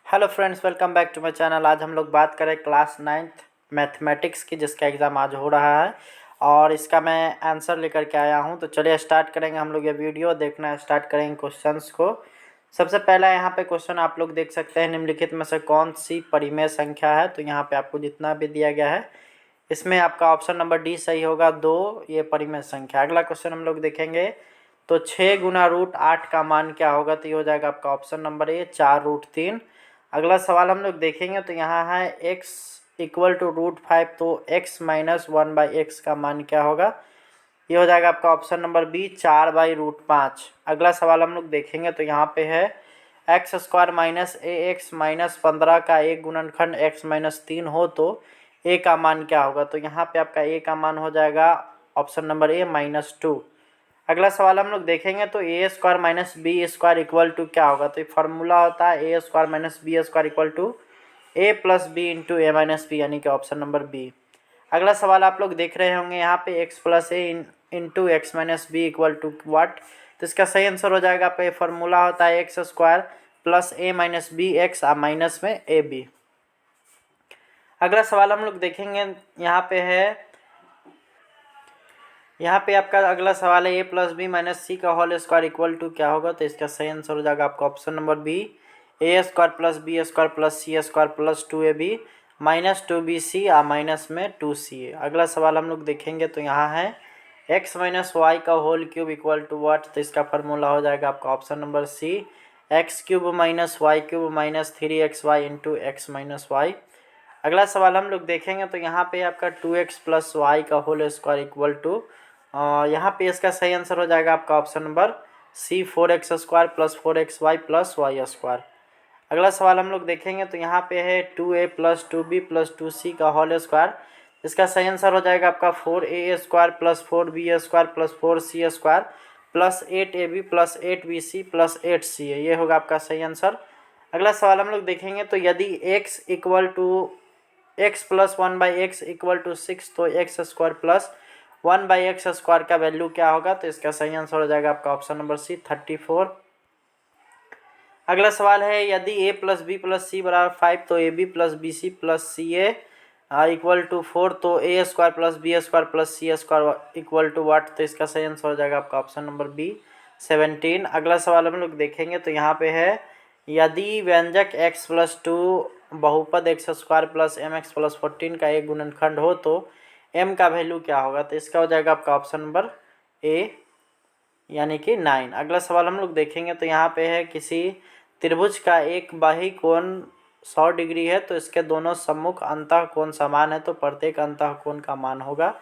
Hello friends, welcome back to my channel. आज हम लोग बात करें क्लास 9th मैथमेटिक्स की, जिसका एग्ज़ाम आज हो रहा है और इसका मैं आंसर लेकर के आया हूं। तो चलिए स्टार्ट करेंगे हम लोग ये वीडियो देखना स्टार्ट करेंगे क्वेश्चंस को। सबसे पहला यहाँ पे क्वेश्चन आप लोग देख सकते हैं, निम्नलिखित में से कौन सी परिमेय संख्या है। तो यहाँ पे आपको जितना भी दिया गया है इसमें आपका ऑप्शन नंबर डी सही होगा, 2 ये परिमेय संख्या। अगला क्वेश्चन हम लोग देखेंगे तो 6 गुना रूट 8 का मान क्या होगा। तो ये हो जाएगा आपका ऑप्शन नंबर ए, 4 रूट 3। अगला सवाल हम लोग देखेंगे तो यहाँ है x इक्वल टू रूट 5, तो x माइनस 1/x का मान क्या होगा। ये हो जाएगा आपका ऑप्शन नंबर बी, 4/√5। अगला सवाल हम लोग देखेंगे तो यहाँ पे है एक्स स्क्वायर माइनस ए एक्स माइनस 15 का एक गुणनखंड x माइनस 3 हो तो a का मान क्या होगा। तो यहाँ पे आपका a का मान हो जाएगा ऑप्शन नंबर ए, -2। अगला सवाल हम लोग देखेंगे तो A square minus B square equal to क्या होगा। तो ये फार्मूला होता है A square minus B square equal to A plus B into A minus B, यानी कि ऑप्शन नंबर बी। अगला सवाल आप लोग देख रहे होंगे यहाँ पे X plus A into X minus B equal to what. तो इसका सही आंसर हो जाएगा आपका, ये फार्मूला होता है एक्स स्क्वायर प्लस ए माइनस बी एक्स माइनस में ए बी। अगला सवाल हम लोग देखेंगे यहाँ पे आपका अगला सवाल है ए प्लस बी माइनस सी का होल स्क्वायर इक्वल टू क्या होगा। तो इसका सही आंसर हो जाएगा आपका option number B, A square plus B square plus C square plus 2ab minus 2bc minus में 2ca। अगला सवाल हम लोग देखेंगे तो यहाँ है एक्स माइनस वाई का whole cube equal to what. तो इसका फार्मूला हो जाएगा आपका option number C, X cube minus Y cube minus 3xy into X minus Y. अगला सवाल हम लोग देखेंगे तो यहाँ पे आपका 2x प्लस वाई का होल स्क्वायर इक्वल टू, यहाँ पे इसका सही आंसर हो जाएगा आपका option number C, 4x square plus 4xy plus Y square. अगला सवाल हम लोग देखेंगे तो यहाँ पे है 2a plus 2b plus 2c का होल स्क्वायर। इसका सही आंसर हो जाएगा आपका 4a square plus 4b square plus 4c square plus 8ab plus 8bc plus 8ca, ये होगा आपका सही आंसर। अगला सवाल हम लोग देखेंगे तो यदि x equal to X plus 1/x equal to 6, तो X square plus 1/x square का वैल्यू क्या होगा। तो इसका सही आंसर हो जाएगा आपका ऑप्शन नंबर सी, 34। अगला सवाल है यदि a plus B plus C बराबर 5, तो A B plus B C plus C A equal to 4, तो A square plus B square plus C square equal to what. तो इसका सही आंसर हो जाएगा आपका ऑप्शन नंबर बी, 17। अगला सवाल हम लोग देखेंगे तो यहाँ पे है यदि व्यंजक x प्लस 2 बहुपद X square plus M X plus 14 का एक गुणनखंड हो तो m का वैल्यू क्या होगा। तो इसका हो जाएगा आपका ऑप्शन नंबर ए, यानी कि 9। अगला सवाल हम लोग देखेंगे तो यहाँ पे है किसी त्रिभुज का एक बाही कोण 100 डिग्री है, तो इसके दोनों सम्मुख अंतः कोण समान है, तो प्रत्येक अंतः कोण का मान होगा,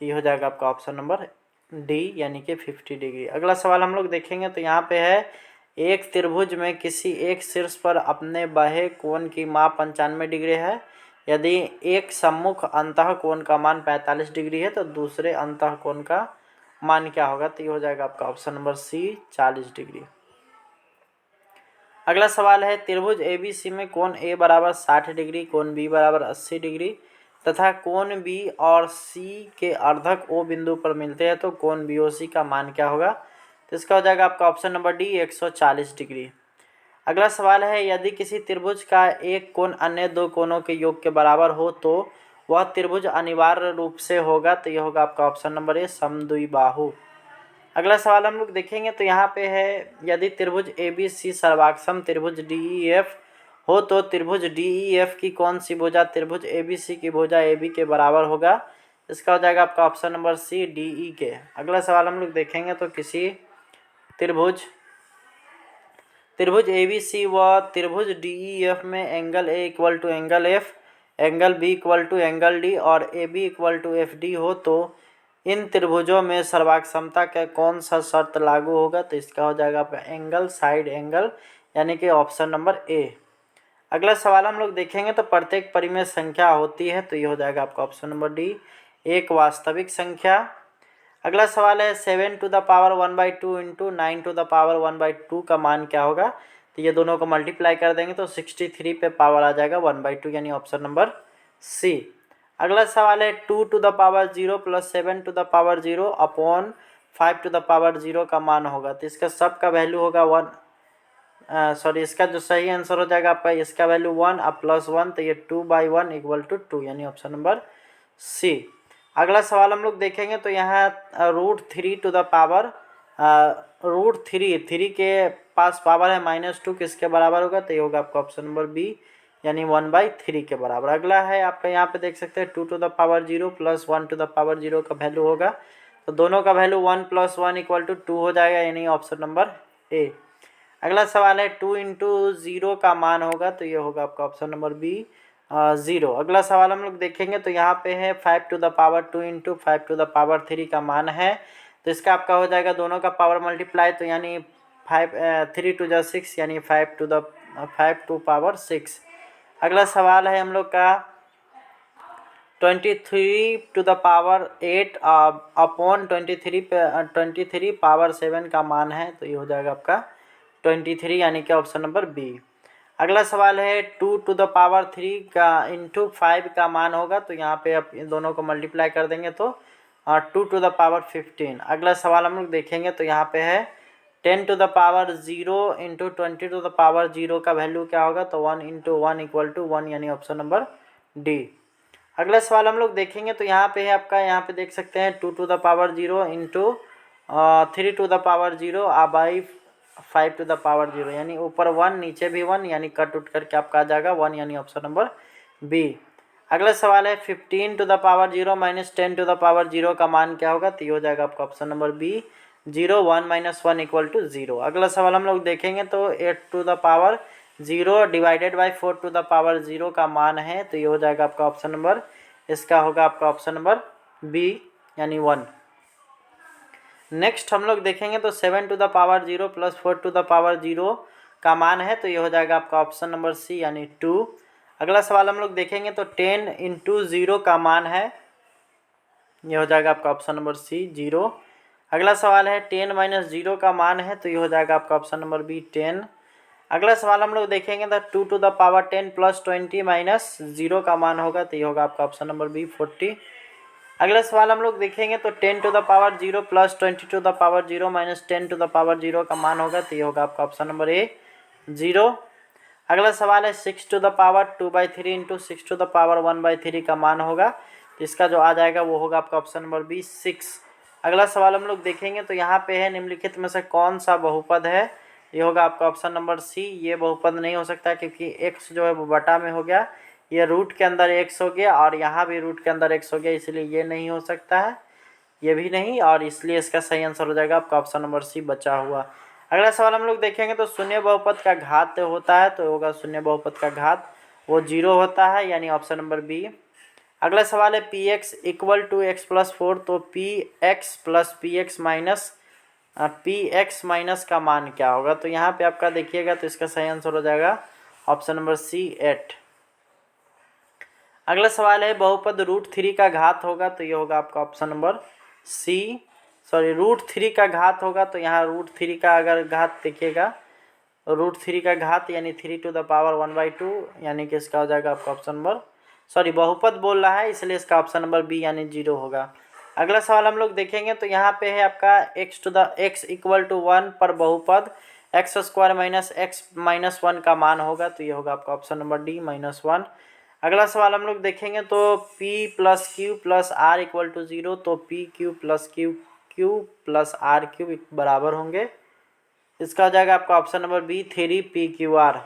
ये हो जाएगा आपका ऑप्शन नंबर डी, यानी कि 50 डिग्री। अगला सवाल हम लोग देखेंगे तो यहाँ पे है एक त्रिभुज में किसी एक शीर्ष पर अपने बाह्य कोण की माप 95 डिग्री है। यदि एक सम्मुख अंतः कोण का मान 45 डिग्री है तो दूसरे अंतः कोण का मान क्या होगा। तो ये हो जाएगा आपका ऑप्शन नंबर सी, 40 डिग्री। अगला सवाल है त्रिभुज ABC में कोण A बराबर 60 डिग्री, कोण B बराबर 80 डिग्री तथा कोण B और C के अर्धक O बिंदु पर मिलते हैं, तो कोण BOC का मान क्या होगा। तो इसका हो जाएगा आपका ऑप्शन नंबर डी, 140 डिग्री। अगला सवाल है यदि किसी त्रिभुज का एक कोण अन्य दो कोणों के योग के बराबर हो तो वह त्रिभुज अनिवार्य रूप से होगा। तो यह होगा आपका ऑप्शन नंबर ए, समद्विबाहु। अगला सवाल हम लोग देखेंगे तो यहाँ पे है यदि त्रिभुज ABC सर्वाक्षम त्रिभुज DEF हो तो त्रिभुज DEF की कौन सी भुजा त्रिभुज ABC की भुजा AB के बराबर होगा। इसका हो जाएगा आपका ऑप्शन नंबर सी, DE के। अगला सवाल हम लोग देखेंगे तो किसी त्रिभुज ABC व त्रिभुज DEF में angle A equal to angle F, angle B equal to angle D और AB इक्वल टू FD हो तो इन त्रिभुजों में सर्वाक्षमता का कौन सा शर्त लागू होगा। तो इसका हो जाएगा आपका एंगल साइड एंगल, यानी कि ऑप्शन नंबर ए। अगला सवाल हम लोग देखेंगे तो प्रत्येक परिमेय संख्या होती है, तो ये हो जाएगा आपका ऑप्शन नंबर डी, एक वास्तविक संख्या। अगला सवाल है 7 टू द पावर 1/2 इंटू 9 टू द पावर 1/2 का मान क्या होगा। तो ये दोनों को मल्टीप्लाई कर देंगे तो 63 पे पावर आ जाएगा 1/2, यानी ऑप्शन नंबर सी। अगला सवाल है 2 to the power 0 plus 7 to the power 0 upon 5 to the power 0 का मान होगा। तो इसका सब का वैल्यू होगा 1, सॉरी इसका जो सही आंसर हो जाएगा आपका, इसका वैल्यू 1 अब +1 तो ये 2/1 = 2 यानी ऑप्शन नंबर सी। अगला सवाल हम लोग देखेंगे तो यहाँ √3 टू द पावर √3 के पास पावर है -2 किसके बराबर होगा, तो ये होगा आपका ऑप्शन नंबर बी यानी 1/3 के बराबर। अगला है आपका यहाँ पे देख सकते हैं 2 to the power 0 + 1 to the power 0 का वैल्यू होगा, तो दोनों का वैल्यू 1 + 1 = 2 हो जाएगा यानी ऑप्शन नंबर ए। अगला सवाल है 2 × 0 का मान होगा, तो ये होगा आपका ऑप्शन नंबर बी 0। अगला सवाल हम लोग देखेंगे तो यहाँ पे है 5 to the power 2 × 5 to the power 3 का मान है, तो इसका आपका हो जाएगा दोनों का पावर मल्टीप्लाई, तो यानी 3 × 6 यानी 5 टू पावर 6। अगला सवाल है हम लोग का 23 to the power 8 upon 23 power 7 का मान है, तो ये हो जाएगा आपका 23 यानी कि ऑप्शन नंबर बी। अगला सवाल है 2 टू द पावर 3 का × 5 का मान होगा, तो यहाँ पे आप इन दोनों को मल्टीप्लाई कर देंगे तो 2 टू द पावर 15। अगला सवाल हम लोग देखेंगे तो यहाँ पे है 10 to the power 0 × 20 to the power 0 का वैल्यू क्या होगा, तो 1 × 1 = 1 यानी ऑप्शन नंबर डी। अगला सवाल हम लोग देखेंगे तो यहाँ पे है आपका, यहाँ पे देख सकते हैं 2 to the power 0 × 3 to the power 0 / 5 to the power 0 यानी ऊपर 1 नीचे भी 1 यानी कट उठ करके आपका आ जाएगा 1 यानी ऑप्शन नंबर बी। अगला सवाल है 15 to the power 0 - 10 to the power 0 का मान क्या होगा, तो ये हो जाएगा आपका ऑप्शन नंबर बी 0 1 - 1 = 0। अगला सवाल हम लोग देखेंगे तो 8 to the power 0 / 4 to the power 0 का मान है, तो ये हो जाएगा आपका ऑप्शन नंबर, इसका होगा आपका ऑप्शन नंबर बी यानी 1। नेक्स्ट हम लोग देखेंगे तो 7 to the power 0 + 4 to the power 0 का मान है, तो ये हो जाएगा आपका ऑप्शन नंबर सी यानी 2। अगला सवाल हम लोग देखेंगे तो 10 × 0 का मान है, ये हो जाएगा आपका ऑप्शन नंबर सी 0। अगला सवाल है 10 - 0 का मान है, तो ये हो जाएगा आपका ऑप्शन नंबर बी 10। अगला सवाल हम लोग देखेंगे तो 2 टू द पावर 10 + 20 - 0 का मान होगा, तो ये होगा आपका ऑप्शन नंबर बी 40। अगला सवाल हम लोग देखेंगे तो 10 to the power 0 + 20 to the power 0 - 10 to the power 0 का मान होगा, तो ये होगा आपका ऑप्शन नंबर ए 0। अगला सवाल है 6 to the power 2/3 × 6 to the power 1/3 का मान होगा, तो इसका जो आ जाएगा वो होगा आपका ऑप्शन नंबर बी 6। अगला सवाल हम लोग देखेंगे तो यहाँ पे है निम्नलिखित में से कौन सा बहुपद है, ये होगा आपका ऑप्शन नंबर सी। ये बहुपद नहीं हो सकता क्योंकि x जो है वो बटा में हो गया, ये रूट के अंदर x हो गया और यहाँ भी रूट के अंदर x हो गया, इसलिए ये नहीं हो सकता है, ये भी नहीं, और इसलिए इसका सही आंसर हो जाएगा आपका ऑप्शन नंबर सी बचा हुआ। अगला सवाल हम लोग देखेंगे तो शून्य बहुपद का घात होता है, तो होगा शून्य बहुपद का घात वो 0 होता है यानी ऑप्शन नंबर बी। अगला सवाल है px = x + 4, तो px + px - का मान क्या होगा, तो यहाँ पे आपका देखिएगा तो इसका सही आंसर हो जाएगा ऑप्शन नंबर सी 8। अगला सवाल है बहुपद √3 का घात होगा, तो ये होगा आपका ऑप्शन नंबर सी, सॉरी √3 का घात होगा, तो यहाँ √3 का अगर घात देखिएगा √3 का घात यानी 3 टू द पावर 1/2 यानी कि इसका हो जाएगा आपका ऑप्शन नंबर, सॉरी बहुपद बोल रहा है इसलिए इसका ऑप्शन नंबर बी यानी 0 होगा। अगला सवाल हम लोग देखेंगे तो यहाँ पे है आपका x = 1 पर बहुपद x² - x - 1 का मान होगा, तो ये होगा आपका ऑप्शन नंबर डी -1। अगला सवाल हम लोग देखेंगे तो p + q + r = 0, तो pq + q + r³ बराबर होंगे, इसका हो जाएगा आपका option number B 3pqr।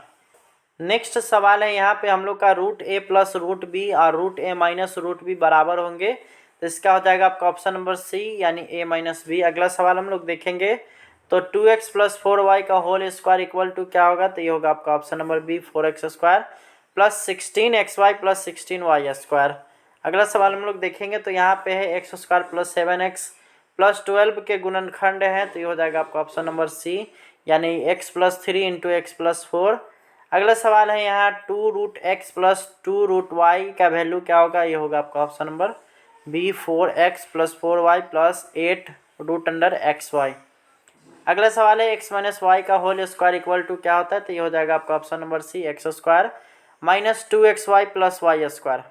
Next सवाल है यहाँ पे हम लोग का √a + √b और √a - √b बराबर होंगे, तो इसका हो जाएगा आपका ऑप्शन नंबर सी यानी a - b। अगला सवाल हम लोग देखेंगे तो 2x + 4y का होल स्क्वायर इक्वल टू क्या होगा, तो ये होगा आपका option number B 4x² + 16xy + 16y²। अगला सवाल हम लोग देखेंगे तो यहाँ पे है x² + 7x + 12 के गुणनखंड है, तो ये हो जाएगा आपका ऑप्शन नंबर सी यानी x + 3 × x + 4। अगला सवाल है यहाँ 2√x + 2√y का वैल्यू क्या होगा, ये होगा आपका option number B 4x + 4y + 8√xy। अगला सवाल है x - y का होल स्क्वायर इक्वल टू क्या होता है, तो ये हो जाएगा आपका ऑप्शन नंबर सी x² - 2xy + y²।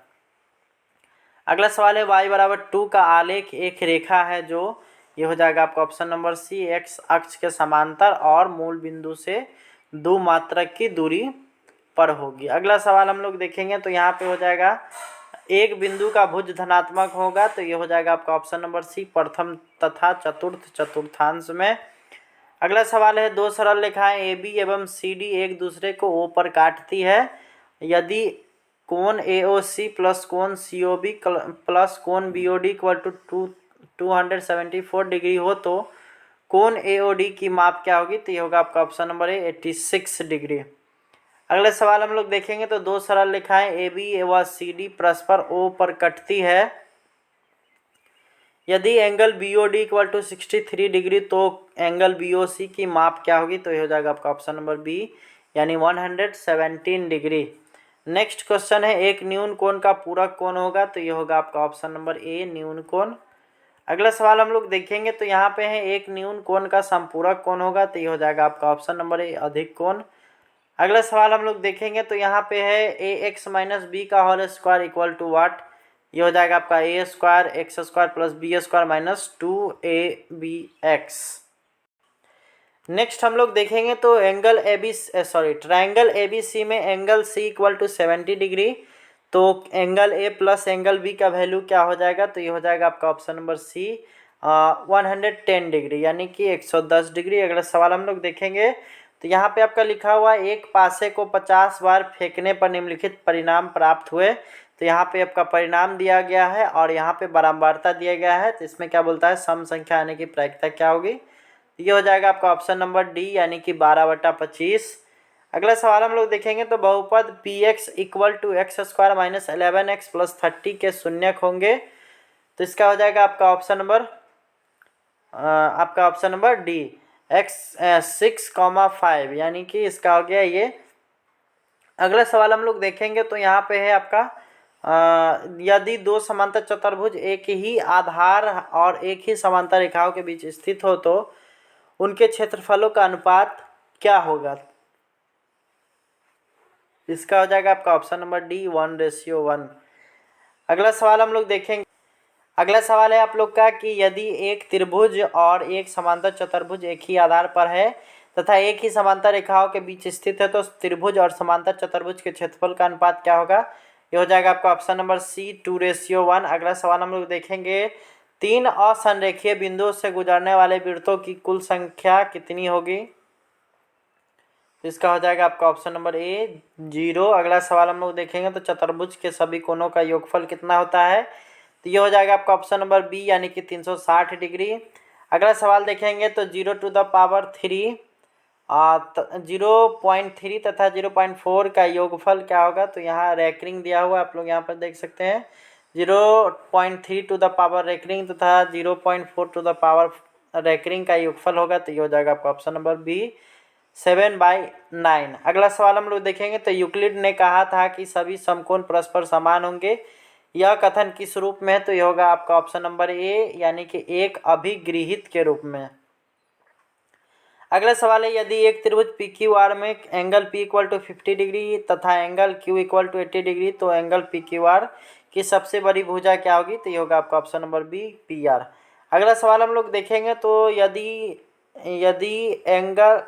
अगला सवाल है y = 2 का आलेख एक रेखा है, जो ये हो जाएगा आपका ऑप्शन नंबर सी x अक्ष के समांतर और मूल बिंदु से दो मात्रक की दूरी पर होगी। अगला सवाल हम लोग देखेंगे तो यहाँ पे हो जाएगा एक बिंदु का भुज धनात्मक होगा, तो ये हो जाएगा आपका ऑप्शन नंबर सी, प्रथम तथा चतुर्थ चतुर्थांश में। अगला सवाल है दो सरल रेखाएं ए बी एवं सी डी एक दूसरे को ओ पर काटती है, यदि कोण ए ओ सी प्लस कोण सी ओ बी प्लस कोण B O D equal to 274 degree हो तो कोण ए ओ डी की माप क्या होगी, तो ये होगा आपका ऑप्शन नंबर ए 86 डिग्री। अगले सवाल हम लोग देखेंगे तो दो सरल रेखाएं ए बी एवं सी डी परस्पर ओ पर कटती है, यदि angle B O D equal to 63 degree तो एंगल बी ओ सी की माप क्या होगी, तो ये हो जाएगा आपका ऑप्शन नंबर बी यानी 117 डिग्री। नेक्स्ट क्वेश्चन है एक न्यून कोण का पूरक कोण होगा, तो ये होगा आपका ऑप्शन नंबर ए न्यून कोण। अगला सवाल हम लोग देखेंगे तो यहाँ पे है एक न्यून कोण का संपूरक कोण होगा, तो ये हो जाएगा आपका ऑप्शन नंबर ए अधिक कोण। अगला सवाल हम लोग देखेंगे तो यहाँ पे है ए एक्स माइनस बी का whole square equal to what, ये हो जाएगा आपका A square X square plus B square minus 2ab x। Next हम लोग देखेंगे तो angle A B triangle A B C में angle C equal to 70 degree, तो angle A plus angle B का वैल्यू क्या हो जाएगा, तो ये हो जाएगा आपका ऑप्शन नंबर सी 110 डिग्री यानी कि 110 डिग्री। अगला सवाल हम लोग देखेंगे तो यहाँ पे आपका लिखा हुआ एक पासे को 50 बार फेंकने पर निम्नलिखित परिणाम प्राप्त हुए, तो यहाँ पे आपका परिणाम दिया गया है और यहाँ पे बारंबारता दिया गया है, तो इसमें क्या बोलता है सम संख्या आने की प्रायिकता क्या होगी, ये हो जाएगा आपका ऑप्शन नंबर डी यानी कि 12/25। अगला सवाल हम लोग देखेंगे तो बहुपद P X equal to X square minus 11x plus 30 के शून्यक होंगे, तो इसका हो जाएगा आपका ऑप्शन नंबर डी x 6,5 यानी कि इसका हो गया ये। अगला सवाल हम लोग देखेंगे तो यहाँ पे है आपका यदि दो समांतर चतुर्भुज एक ही आधार और एक ही समांतर रेखाओं के बीच स्थित हो तो उनके क्षेत्रफलों का अनुपात क्या होगा, इसका हो जाएगा आपका ऑप्शन नंबर डी 1:1। अगला सवाल हम लोग देखेंगे, अगला सवाल है आप लोग का कि यदि एक त्रिभुज और एक समांतर चतुर्भुज एक ही आधार पर है तथा एक ही समांतर रेखाओं के बीच स्थित है तो त्रिभुज और समांतर चतुर्भुज के क्षेत्रफल का अनुपात क्या होगा, ये हो जाएगा आपका ऑप्शन नंबर सी 2:1। अगला सवाल हम लोग देखेंगे तीन असंरेखीय बिंदुओं से गुजरने वाले वृत्तों की कुल संख्या कितनी होगी, इसका हो जाएगा आपका ऑप्शन नंबर ए 0। अगला सवाल हम लोग देखेंगे तो चतुर्भुज के सभी कोणों का योगफल कितना होता है, तो ये हो जाएगा आपका ऑप्शन नंबर बी यानी कि 360 डिग्री। अगला सवाल देखेंगे तो 0 टू द पावर 3 0.3 तथा 0.4 का योगफल क्या होगा, तो यहाँ रैकरिंग दिया हुआ आप लोग यहाँ पर देख सकते हैं 0.3 टू द पावर रैकरिंग तथा 0.4 टू द पावर रैकरिंग का योगफल होगा, तो ये हो जाएगा आपका ऑप्शन नंबर बी 7/9। अगला सवाल हम लोग देखेंगे तो यूक्लिड ने कहा था कि सभी समकोण परस्पर समान होंगे, यह कथन किस रूप में है, तो यह होगा आपका ऑप्शन नंबर ए यानी कि एक अभिगृहित के रूप में। अगला सवाल है यदि एक त्रिभुज पी क्यू आर में angle P equal to 50 degree तथा angle Q equal to 80 degree तो एंगल पी क्यू आर की सबसे बड़ी भुजा क्या होगी, तो ये होगा आपका option number B P R. अगला सवाल हम लोग देखेंगे तो यदि angle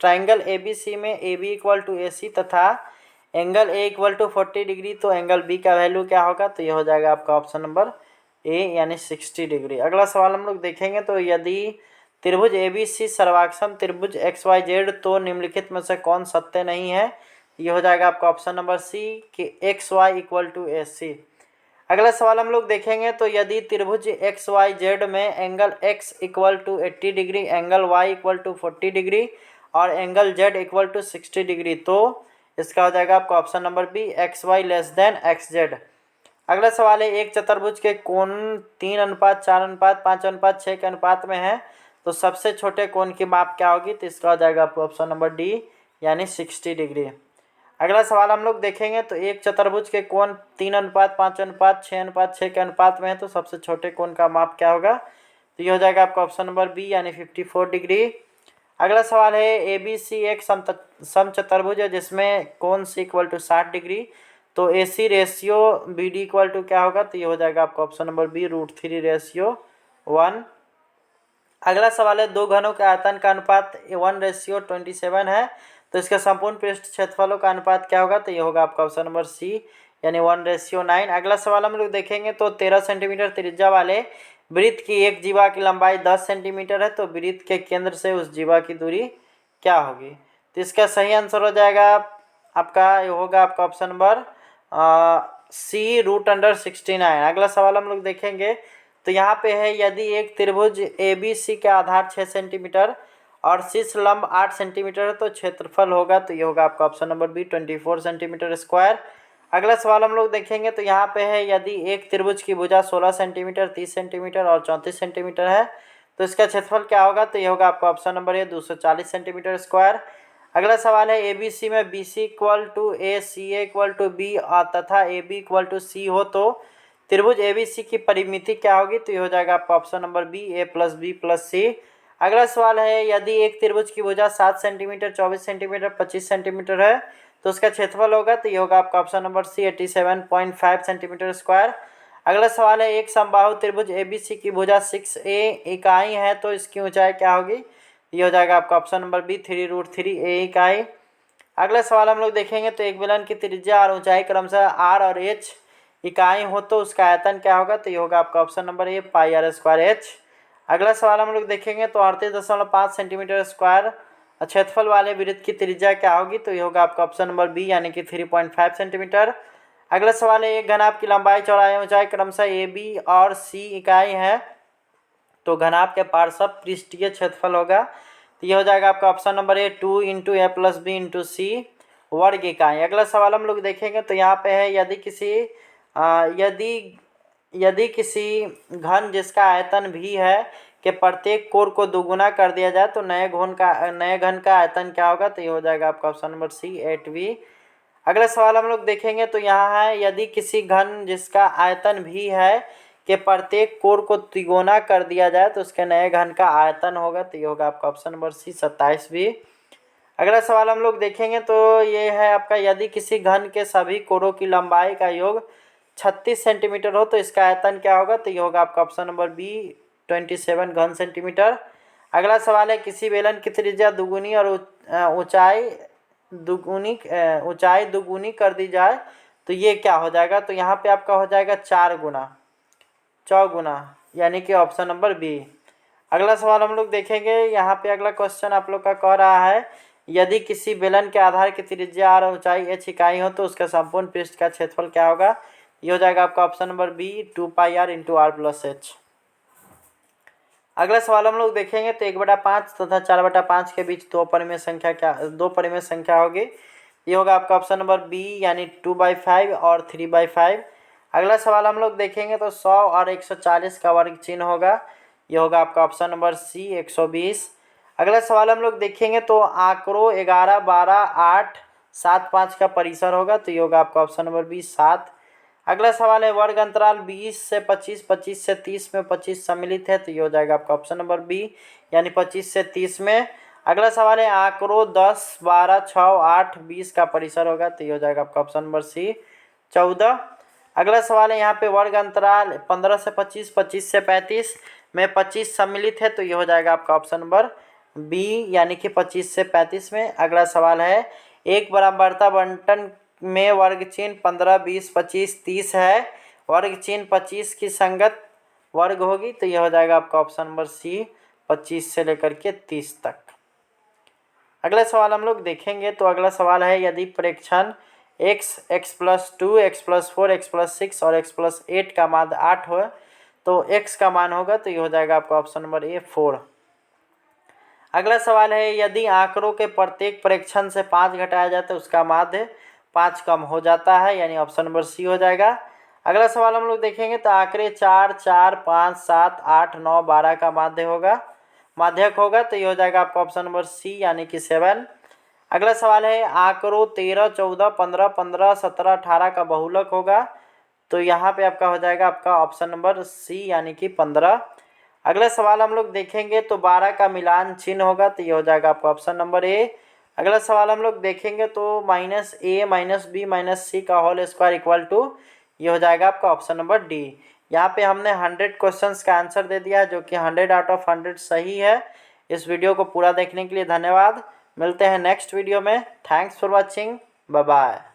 triangle A B C में A B equal to A C तथा angle A equal to 40 degree तो एंगल बी का वैल्यू क्या होगा, तो ये हो जाएगा आपका ऑप्शन नंबर ए यानी 60 डिग्री। अगला सवाल हम लोग देखेंगे तो यदि त्रिभुज ए बी सी सर्वाक्षम त्रिभुज एक्स वाई जेड तो निम्नलिखित में से कौन सत्य नहीं है, ये हो जाएगा आपका ऑप्शन नंबर सी कि X Y equal to A C. अगला सवाल हम लोग देखेंगे तो यदि त्रिभुज एक्स वाई जेड में angle X equal to 80 degree angle Y equal to 40 degree और angle Z equal to 60 degree तो इसका हो जाएगा आपका option number B X Y less than X Z. अगला सवाल है एक चतुर्भुज के कोण 3:4:5:6 के अनुपात में है तो सबसे छोटे कोण की माप क्या होगी, तो इसका हो जाएगा आपका ऑप्शन नंबर डी यानी 60 डिग्री। अगला सवाल हम लोग देखेंगे तो एक चतुर्भुज के कोण 3:5:6:6 के अनुपात में है तो सबसे छोटे कोण का माप क्या होगा, तो ये हो जाएगा आपका ऑप्शन नंबर बी यानी 54 डिग्री। अगला सवाल है ए बी सी एक समचतुर्भुज है जिसमें कोण सी इक्वल टू 60 डिग्री तो A C ratio B D equal to क्या होगा, तो ये हो जाएगा आपका ऑप्शन नंबर बी √3:1। अगला सवाल है दो घनों के आयतन का अनुपात 1:27 है तो इसका संपूर्ण पृष्ठ क्षेत्रफलों का अनुपात क्या होगा, तो ये होगा आपका ऑप्शन नंबर सी, यानी 1:9। अगला सवाल हम लोग देखेंगे तो 13 सेंटीमीटर त्रिज्या वाले वृत्त की एक जीवा की लंबाई 10 सेंटीमीटर है, तो वृत्त के केंद्र से उस जीवा की दूरी क्या होगी। तो इसका सही आंसर हो जाएगा आपका, ये होगा आपका ऑप्शन नंबर सी, √69। अगला सवाल हम लोग देखेंगे तो यहाँ पे है, यदि एक त्रिभुज ABC का आधार 6 सेंटीमीटर और शीर्ष लंब 8 सेंटीमीटर है तो क्षेत्रफल होगा, तो ये होगा आपका option number B, 24 centimetre square. अगला सवाल हम लोग देखेंगे तो यहाँ पे है, यदि एक त्रिभुज की भुजा 16 सेंटीमीटर, 30 सेंटीमीटर और 34 सेंटीमीटर है तो इसका क्षेत्रफल क्या होगा, तो ये होगा आपका option number A, 240 centimetre square. अगला सवाल है, ABC में BC = A, CA = B तथा AB = C हो तो त्रिभुज ABC की परिमिति क्या होगी, तो ये हो जाएगा आपका option number B, A + B + C। अगला सवाल है, यदि एक त्रिभुज की भुजा 7 सेंटीमीटर, 24 सेंटीमीटर, 25 सेंटीमीटर है तो उसका क्षेत्रफल होगा, तो ये होगा आपका option number C, 87.5 centimetre square. अगला सवाल है, एक समबाहु त्रिभुज ABC की भुजा 6A इकाई है तो इसकी ऊंचाई क्या होगी, ये हो जाएगा आपका ऑप्शन नंबर बी, 3√3A इकाई। अगला सवाल हम लोग देखेंगे तो एक बेलन की त्रिज्या और ऊंचाई क्रमशः R और H इकाई हो तो उसका आयतन क्या होगा, तो ये होगा आपका ऑप्शन नंबर ए, πr²h। अगला सवाल हम लोग देखेंगे तो 38.5 सेंटीमीटर स्क्वायर क्षेत्रफल वाले वृत्त की त्रिज्या क्या होगी, तो ये होगा आपका ऑप्शन नंबर बी, यानी कि 3.5 सेंटीमीटर। अगला सवाल है, एक घनाभ की लंबाई, चौड़ाई, ऊंचाई क्रमशः AB और C इकाई है तो घनाभ के पार्श्व पृष्ठीय क्षेत्रफल होगा, तो ये हो जाएगा आपका option number A, 2 × A + B × C वर्ग इकाई। अगला सवाल हम लोग देखेंगे तो यहाँ पे है, यदि किसी घन जिसका आयतन भी है के प्रत्येक कोण को दोगुना कर दिया जाए तो नए घन का आयतन क्या होगा, तो ये हो जाएगा आपका ऑप्शन नंबर सी, 8V। अगला सवाल हम लोग देखेंगे तो यहाँ है, यदि किसी घन जिसका आयतन भी है के प्रत्येक कोण को तिगुना कर दिया जाए तो उसके नए घन का आयतन होगा, तो ये होगा आपका ऑप्शन नंबर सी, 27V। अगला सवाल हम लोग देखेंगे तो ये है आपका, यदि किसी घन के सभी कोणों की लंबाई का योग 36 सेंटीमीटर हो तो इसका आयतन क्या होगा, तो ये होगा आपका ऑप्शन नंबर बी, 27 घन सेंटीमीटर। अगला सवाल है, किसी बेलन की त्रिज्या दुगुनी और ऊंचाई दुगुनी कर दी जाए तो ये क्या हो जाएगा, तो यहाँ पे आपका हो जाएगा 4 गुना, चौगुना, यानी कि ऑप्शन नंबर बी। अगला सवाल हम लोग देखेंगे, यहाँ पे अगला क्वेश्चन आप लोग का कह रहा है, यदि किसी बेलन के आधार की त्रिज्या और ऊंचाई h इकाई हो तो उसका संपूर्ण पृष्ठ का क्षेत्रफल क्या होगा, ये हो जाएगा आपका option number B, 2πr × r + h। अगला सवाल हम लोग देखेंगे तो 1/5 तथा 4/5 के बीच दो परिमेय संख्या होगी, ये होगा आपका ऑप्शन नंबर बी, यानी 2/5 और 3/5। अगला सवाल हम लोग देखेंगे तो 100 और 140 का वर्ग चिन्ह होगा, ये होगा आपका ऑप्शन नंबर सी, 120। अगला सवाल हम लोग देखेंगे तो आंकड़ों 11, 12, 8, 7, 5 का परिसर होगा, तो ये होगा आपका ऑप्शन नंबर बी, 7। अगला सवाल है, वर्ग अंतराल 20 से 25, 25 से 30 में 25 सम्मिलित है, तो ये हो जाएगा आपका ऑप्शन नंबर बी, यानी 25 से 30 में। अगला सवाल है, आंकड़ों 10, 12, 6, 8, 20 का परिसर होगा, तो ये हो जाएगा आपका ऑप्शन नंबर सी, 14। अगला सवाल है, यहाँ पे वर्ग अंतराल 15 से 25, 25 से 35 में 25 सम्मिलित है, तो ये हो जाएगा आपका ऑप्शन नंबर बी, यानी कि 25 से 35 में। अगला सवाल है, एक बराबरता बंटन में वर्ग चिन्ह 15, 20, 25, 30 है, वर्ग चिन्ह 25 की संगत वर्ग होगी, तो यह हो जाएगा आपका ऑप्शन नंबर सी, 25 से लेकर के 30 तक। अगला सवाल हम लोग देखेंगे तो अगला सवाल है, यदि प्रेक्षण x, x+2, x+4, x+6 और x+8 का मान 8 हो तो x का मान होगा, तो ये हो जाएगा आपका ऑप्शन नंबर ए, 4। अगला सवाल है, यदि आंकड़ों के प्रत्येक प्रेक्षण से 5 घटाया जाए तो उसका माध्य 5 कम हो जाता है, यानी ऑप्शन नंबर सी हो जाएगा। अगला सवाल हम लोग देखेंगे तो आंकड़े 4, 4, 5, 7, 8, 9, 12 का माध्यक होगा, तो ये हो जाएगा आपका ऑप्शन नंबर सी, यानी कि 7। अगला सवाल है, आंकड़ों 13, 14, 15, 15, 17, 18 का बहुलक होगा, तो यहाँ पे आपका हो जाएगा आपका ऑप्शन नंबर सी, यानी कि 15। अगला सवाल हम लोग देखेंगे तो 12 का मिलान चिन्ह होगा, तो ये हो जाएगा आपका ऑप्शन नंबर ए। अगला सवाल हम लोग देखेंगे तो -a - b - c का होल स्क्वायर इक्वल टू, ये हो जाएगा आपका ऑप्शन नंबर डी। यहाँ पे हमने 100 क्वेश्चंस का आंसर दे दिया है, जो कि 100 आउट ऑफ 100 सही है। इस वीडियो को पूरा देखने के लिए धन्यवाद। मिलते हैं नेक्स्ट वीडियो में। Thanks for watching, bye bye.